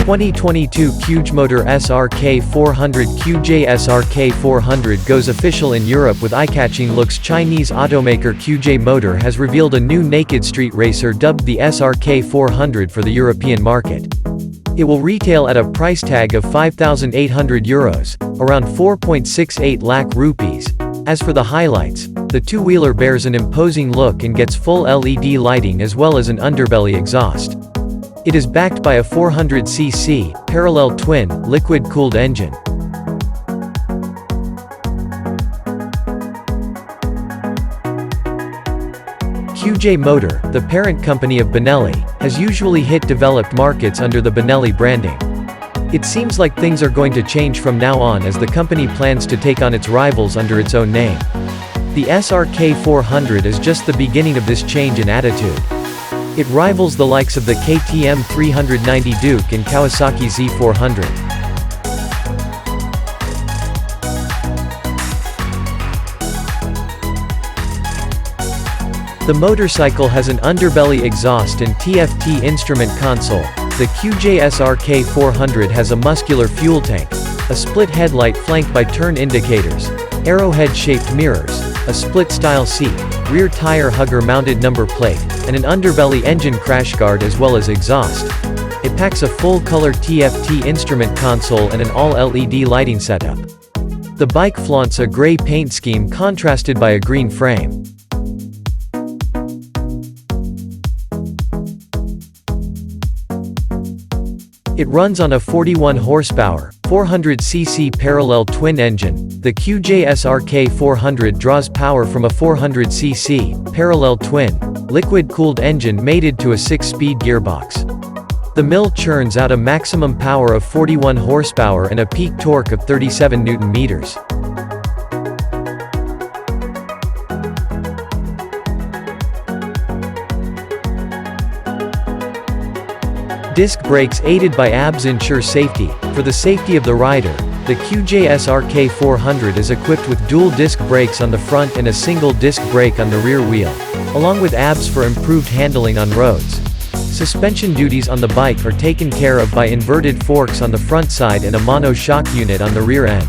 2022 Qjmotor SRK 400 SRK 400 goes official in Europe with eye-catching looks. Chinese automaker Qjmotor has revealed a new naked street racer dubbed the SRK 400 for the European market. It will retail at a price tag of €5,800, around 4.68 lakh rupees. As for the highlights, the two-wheeler bears an imposing look and gets full LED lighting as well as an underbelly exhaust. It is backed by a 400cc, parallel twin, liquid-cooled engine. Qjmotor, the parent company of Benelli, has usually hit developed markets under the Benelli branding. It seems like things are going to change from now on as the company plans to take on its rivals under its own name. The SRK 400 is just the beginning of this change in attitude. It rivals the likes of the KTM 390 Duke and Kawasaki Z400. The motorcycle has an underbelly exhaust and TFT instrument console. The Qj SRK 400 has a muscular fuel tank, a split headlight flanked by turn indicators, arrowhead-shaped mirrors, a split-style seat, rear tire hugger mounted number plate, and an underbelly engine crash guard as well as exhaust. It packs a full-color TFT instrument console and an all-LED lighting setup. The bike flaunts a gray paint scheme contrasted by a green frame. It runs on a 41 horsepower, 400cc parallel twin engine. The Qj SRK 400 draws power from a 400cc, parallel twin, liquid-cooled engine mated to a 6-speed gearbox. The mill churns out a maximum power of 41 horsepower and a peak torque of 37 Nm. Disc brakes aided by ABS ensure safety. For the safety of the rider, the Qj SRK 400 is equipped with dual disc brakes on the front and a single disc brake on the rear wheel, along with ABS for improved handling on roads. Suspension duties on the bike are taken care of by inverted forks on the front side and a mono shock unit on the rear end.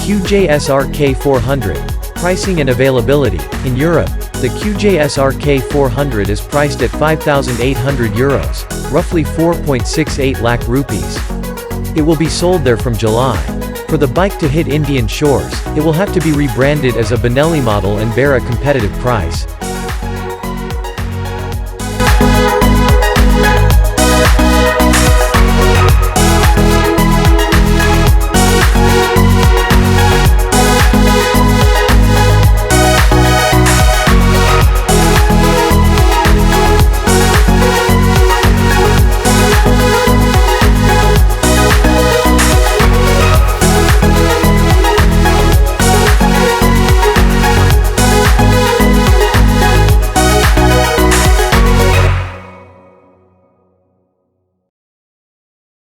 Qj SRK 400. Pricing and availability. In Europe, the Qj SRK 400 is priced at €5,800, roughly 4.68 lakh rupees. It will be sold there from July. For the bike to hit Indian shores, it will have to be rebranded as a Benelli model and bear a competitive price.